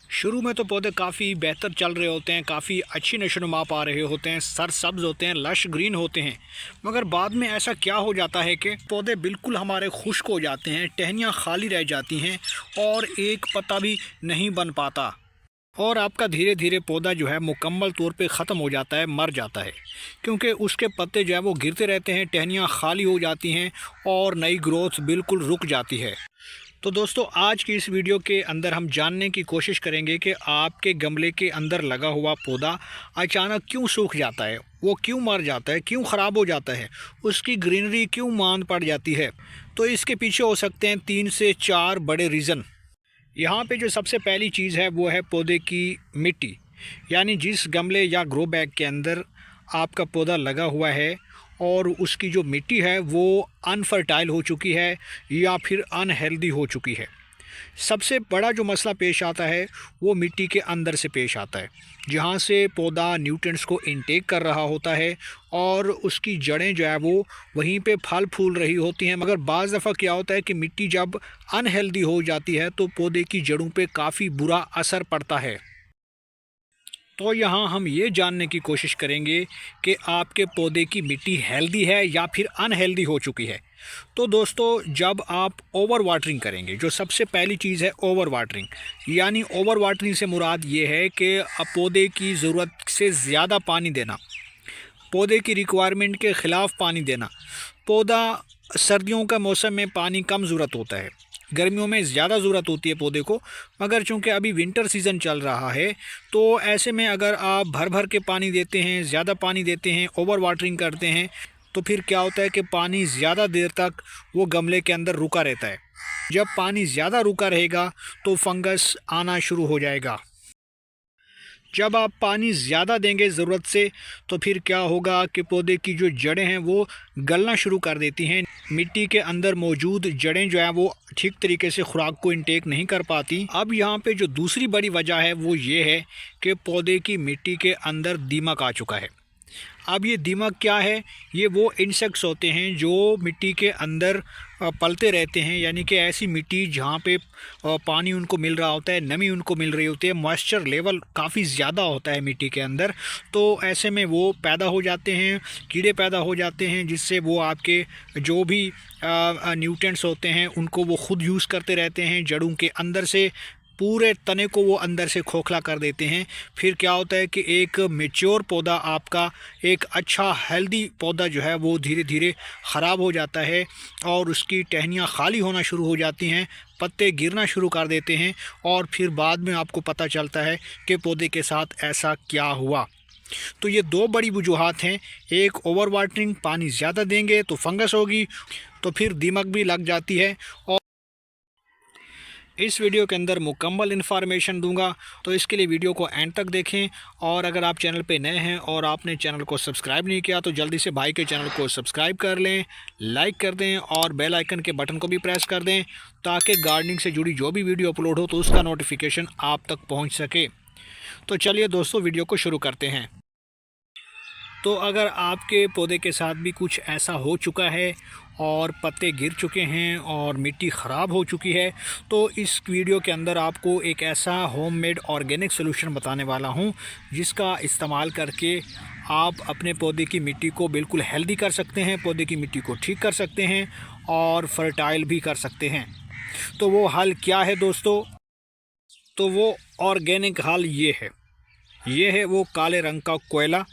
शुरू में तो पौधे काफ़ी बेहतर चल रहे होते हैं, काफ़ी अच्छी नशोनुमा पा रहे होते हैं, सरसब्ज होते हैं, लश ग्रीन होते हैं। मगर बाद में ऐसा क्या हो जाता है कि पौधे बिल्कुल हमारे खुश्क हो जाते हैं, टहनियाँ खाली रह जाती हैं और एक पत्ता भी नहीं बन पाता। और आपका धीरे धीरे पौधा जो है मुकम्मल तौर पे ख़त्म हो जाता है, मर जाता है, क्योंकि उसके पत्ते जो है वो गिरते रहते हैं, टहनियाँ खाली हो जाती हैं और नई ग्रोथ बिल्कुल रुक जाती है। तो दोस्तों, आज की इस वीडियो के अंदर हम जानने की कोशिश करेंगे कि आपके गमले के अंदर लगा हुआ पौधा अचानक क्यों सूख जाता है, वो क्यों मर जाता है, क्यों ख़राब हो जाता है, उसकी ग्रीनरी क्यों मांद पड़ जाती है। तो इसके पीछे हो सकते हैं 3 से 4 बड़े रीज़न। यहाँ पे जो सबसे पहली चीज़ है वो है पौधे की मिट्टी। यानी जिस गमले या ग्रो बैग के अंदर आपका पौधा लगा हुआ है और उसकी जो मिट्टी है वो अनफर्टाइल हो चुकी है या फिर अनहेल्दी हो चुकी है। सबसे बड़ा जो मसला पेश आता है वो मिट्टी के अंदर से पेश आता है, जहाँ से पौधा न्यूट्रिएंट्स को इनटेक कर रहा होता है और उसकी जड़ें जो है वो वहीं पे फल फूल रही होती हैं। मगर बाज़ दफ़ा क्या होता है कि मिट्टी जब अनहेल्दी हो जाती है तो पौधे की जड़ों पे काफ़ी बुरा असर पड़ता है। तो यहाँ हम ये जानने की कोशिश करेंगे कि आपके पौधे की मिट्टी हेल्दी है या फिर अनहेल्दी हो चुकी है। तो दोस्तों, जब आप ओवर वाटरिंग करेंगे, जो सबसे पहली चीज़ है ओवर वाटरिंग। यानी ओवर वाटरिंग से मुराद ये है कि पौधे की ज़रूरत से ज़्यादा पानी देना, पौधे की रिक्वायरमेंट के ख़िलाफ़ पानी देना। पौधा सर्दियों का मौसम में पानी कम ज़रूरत होता है, गर्मियों में ज़्यादा ज़रूरत होती है पौधे को। मगर चूँकि अभी विंटर सीज़न चल रहा है तो ऐसे में अगर आप भर भर के पानी देते हैं, ज़्यादा पानी देते हैं, ओवर वाटरिंग करते हैं, तो फिर क्या होता है कि पानी ज़्यादा देर तक वो गमले के अंदर रुका रहता है। जब पानी ज़्यादा रुका रहेगा तो फंगस आना शुरू हो जाएगा। जब आप पानी ज़्यादा देंगे ज़रूरत से तो फिर क्या होगा कि पौधे की जो जड़ें हैं वो गलना शुरू कर देती हैं। मिट्टी के अंदर मौजूद जड़ें जो हैं वो ठीक तरीके से खुराक को इंटेक नहीं कर पाती। अब यहाँ पे जो दूसरी बड़ी वजह है वो ये है कि पौधे की मिट्टी के अंदर दीमक आ चुका है। अब ये दीमक क्या है? ये वो इंसेक्ट्स होते हैं जो मिट्टी के अंदर पलते रहते हैं। यानी कि ऐसी मिट्टी जहाँ पे पानी उनको मिल रहा होता है, नमी उनको मिल रही होती है, मॉइस्चर लेवल काफ़ी ज़्यादा होता है मिट्टी के अंदर। तो ऐसे में वो पैदा हो जाते हैं, कीड़े पैदा हो जाते हैं, जिससे वो आपके जो भी न्यूट्रिएंट्स होते हैं उनको वो ख़ुद यूज़ करते रहते हैं। जड़ों के अंदर से पूरे तने को वो अंदर से खोखला कर देते हैं। फिर क्या होता है कि एक मैच्योर पौधा, आपका एक अच्छा हेल्दी पौधा जो है वो धीरे धीरे ख़राब हो जाता है और उसकी टहनियाँ खाली होना शुरू हो जाती हैं, पत्ते गिरना शुरू कर देते हैं और फिर बाद में आपको पता चलता है कि पौधे के साथ ऐसा क्या हुआ। तो ये दो बड़ी वजूहात हैं। एक ओवर वाटरिंग, पानी ज़्यादा देंगे तो फंगस होगी, तो फिर दीमक भी लग जाती है। और इस वीडियो के अंदर मुकम्मल इन्फॉर्मेशन दूंगा, तो इसके लिए वीडियो को एंड तक देखें। और अगर आप चैनल पे नए हैं और आपने चैनल को सब्सक्राइब नहीं किया तो जल्दी से भाई के चैनल को सब्सक्राइब कर लें, लाइक कर दें और बेल आइकन के बटन को भी प्रेस कर दें, ताकि गार्डनिंग से जुड़ी जो भी वीडियो अपलोड हो तो उसका नोटिफिकेशन आप तक पहुँच सके। तो चलिए दोस्तों, वीडियो को शुरू करते हैं। तो अगर आपके पौधे के साथ भी कुछ ऐसा हो चुका है और पत्ते गिर चुके हैं और मिट्टी ख़राब हो चुकी है, तो इस वीडियो के अंदर आपको एक ऐसा होममेड ऑर्गेनिक सॉल्यूशन बताने वाला हूं, जिसका इस्तेमाल करके आप अपने पौधे की मिट्टी को बिल्कुल हेल्दी कर सकते हैं, पौधे की मिट्टी को ठीक कर सकते हैं और फर्टाइल भी कर सकते हैं। तो वो हल क्या है दोस्तों? तो वो ऑर्गेनिक हल ये है वो काले रंग का कोयला,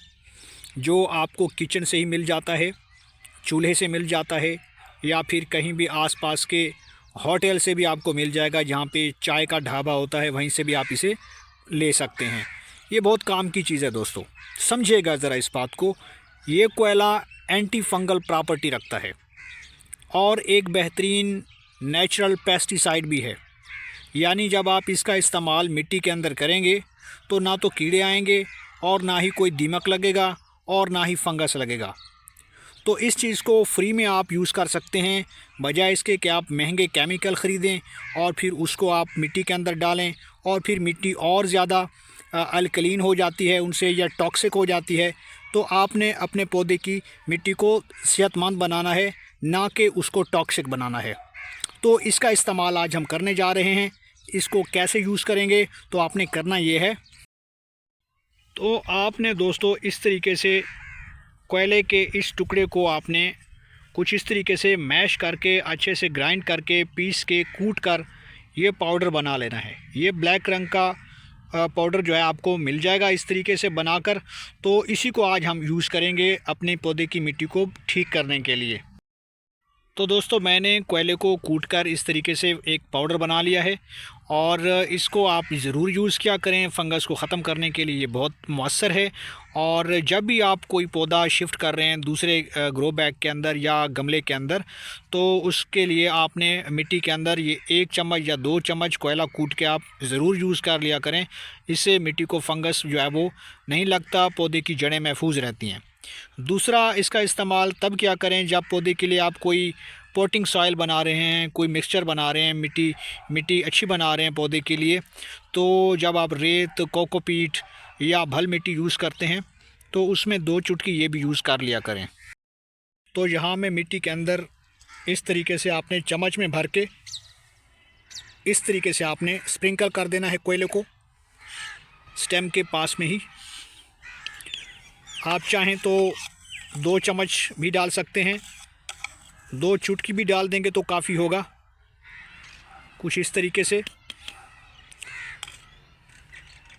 जो आपको किचन से ही मिल जाता है, चूल्हे से मिल जाता है, या फिर कहीं भी आसपास के होटल से भी आपको मिल जाएगा, जहाँ पे चाय का ढाबा होता है वहीं से भी आप इसे ले सकते हैं। ये बहुत काम की चीज़ है दोस्तों, समझिएगा ज़रा इस बात को। ये कोयला एंटी फंगल प्रॉपर्टी रखता है और एक बेहतरीन नेचुरल पेस्टिसाइड भी है। यानी जब आप इसका इस्तेमाल मिट्टी के अंदर करेंगे तो ना तो कीड़े आएंगे और ना ही कोई दीमक लगेगा और ना ही फंगस लगेगा। तो इस चीज़ को फ्री में आप यूज़ कर सकते हैं, बजाय इसके कि आप महंगे केमिकल ख़रीदें और फिर उसको आप मिट्टी के अंदर डालें और फिर मिट्टी और ज़्यादा अल्कलीन हो जाती है उनसे, या टॉक्सिक हो जाती है। तो आपने अपने पौधे की मिट्टी को सेहतमंद बनाना है, ना कि उसको टॉक्सिक बनाना है। तो इसका इस्तेमाल आज हम करने जा रहे हैं। इसको कैसे यूज़ करेंगे, तो आपने करना ये है, तो आपने दोस्तों इस तरीके से कोयले के इस टुकड़े को आपने कुछ इस तरीके से मैश करके, अच्छे से ग्राइंड करके, पीस के, कूट कर ये पाउडर बना लेना है। ये ब्लैक रंग का पाउडर जो है आपको मिल जाएगा इस तरीके से बनाकर। तो इसी को आज हम यूज़ करेंगे अपने पौधे की मिट्टी को ठीक करने के लिए। तो दोस्तों मैंने कोयले को कूट कर इस तरीके से एक पाउडर बना लिया है और इसको आप ज़रूर यूज़ किया करें, फंगस को ख़त्म करने के लिए ये बहुत मौसर है। और जब भी आप कोई पौधा शिफ्ट कर रहे हैं दूसरे ग्रो बैग के अंदर या गमले के अंदर, तो उसके लिए आपने मिट्टी के अंदर ये 1 चम्मच या 2 चम्मच कोयला कूट के आप ज़रूर यूज़ कर लिया करें। इससे मिट्टी को फंगस जो है वो नहीं लगता, पौधे की जड़ें महफूज रहती हैं। दूसरा, इसका इस्तेमाल तब क्या करें जब पौधे के लिए आप कोई पोटिंग सॉइल बना रहे हैं, कोई मिक्सचर बना रहे हैं, मिट्टी अच्छी बना रहे हैं पौधे के लिए। तो जब आप रेत, कोकोपीट या भल मिट्टी यूज़ करते हैं तो उसमें 2 चुटकी ये भी यूज़ कर लिया करें। तो यहाँ में मिट्टी के अंदर इस तरीके से आपने चम्मच में भर के इस तरीके से आपने स्प्रिंकल कर देना है कोयले को स्टेम के पास में ही। आप चाहें तो 2 चम्मच भी डाल सकते हैं, 2 चुटकी भी डाल देंगे तो काफ़ी होगा। कुछ इस तरीके से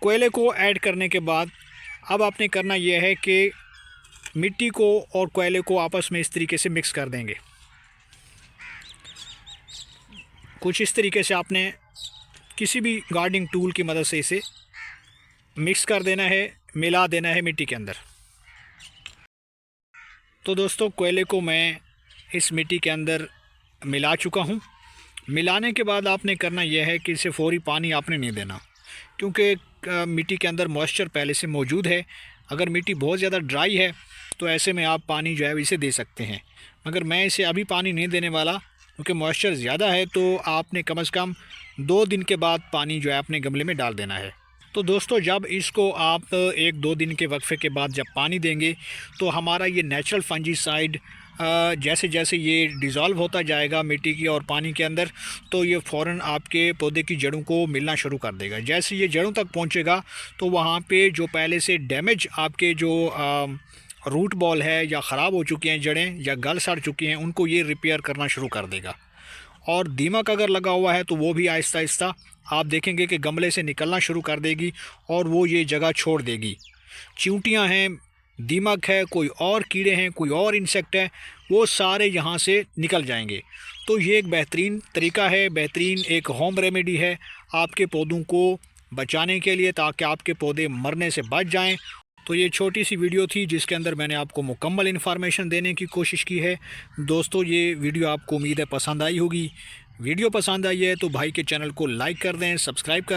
कोयले को ऐड करने के बाद अब आपने करना यह है कि मिट्टी को और कोयले को आपस में इस तरीके से मिक्स कर देंगे। कुछ इस तरीके से आपने किसी भी गार्डनिंग टूल की मदद से इसे मिक्स कर देना है, मिला देना है मिट्टी के अंदर। तो दोस्तों कोयले को मैं इस मिट्टी के अंदर मिला चुका हूँ। मिलाने के बाद आपने करना यह है कि इसे फौरी पानी आपने नहीं देना, क्योंकि मिट्टी के अंदर मॉइस्चर पहले से मौजूद है। अगर मिट्टी बहुत ज़्यादा ड्राई है तो ऐसे में आप पानी जो है इसे दे सकते हैं, मगर मैं इसे अभी पानी नहीं देने वाला क्योंकि मॉइस्चर ज़्यादा है। तो आपने कम से कम 2 दिन के बाद पानी जो है अपने गमले में डाल देना है। तो दोस्तों जब इसको आप 1-2 दिन के वक्फे के बाद जब पानी देंगे तो हमारा ये नेचुरल फंजीसाइड जैसे जैसे ये डिज़ोल्व होता जाएगा मिट्टी की और पानी के अंदर, तो ये फ़ौरन आपके पौधे की जड़ों को मिलना शुरू कर देगा। जैसे ये जड़ों तक पहुंचेगा तो वहाँ पे जो पहले से डैमेज आपके जो रूट बॉल है या ख़राब हो चुकी हैं जड़ें या गल सड़ चुकी हैं, उनको ये रिपेयर करना शुरू कर देगा। और दीमक अगर लगा हुआ है तो वो भी आहिस्ता आहिस्ता आप देखेंगे कि गमले से निकलना शुरू कर देगी और वो ये जगह छोड़ देगी। चींटियाँ हैं, दीमक है, कोई और कीड़े हैं, कोई और इंसेक्ट है, वो सारे यहाँ से निकल जाएंगे। तो ये एक बेहतरीन तरीका है, बेहतरीन एक होम रेमेडी है आपके पौधों को बचाने के लिए, ताकि आपके पौधे मरने से बच जाएं। तो ये छोटी सी वीडियो थी जिसके अंदर मैंने आपको मुकम्मल इन्फॉर्मेशन देने की कोशिश की है। दोस्तों ये वीडियो आपको उम्मीद है पसंद आई होगी। वीडियो पसंद आई है तो भाई के चैनल को लाइक कर दें, सब्सक्राइब कर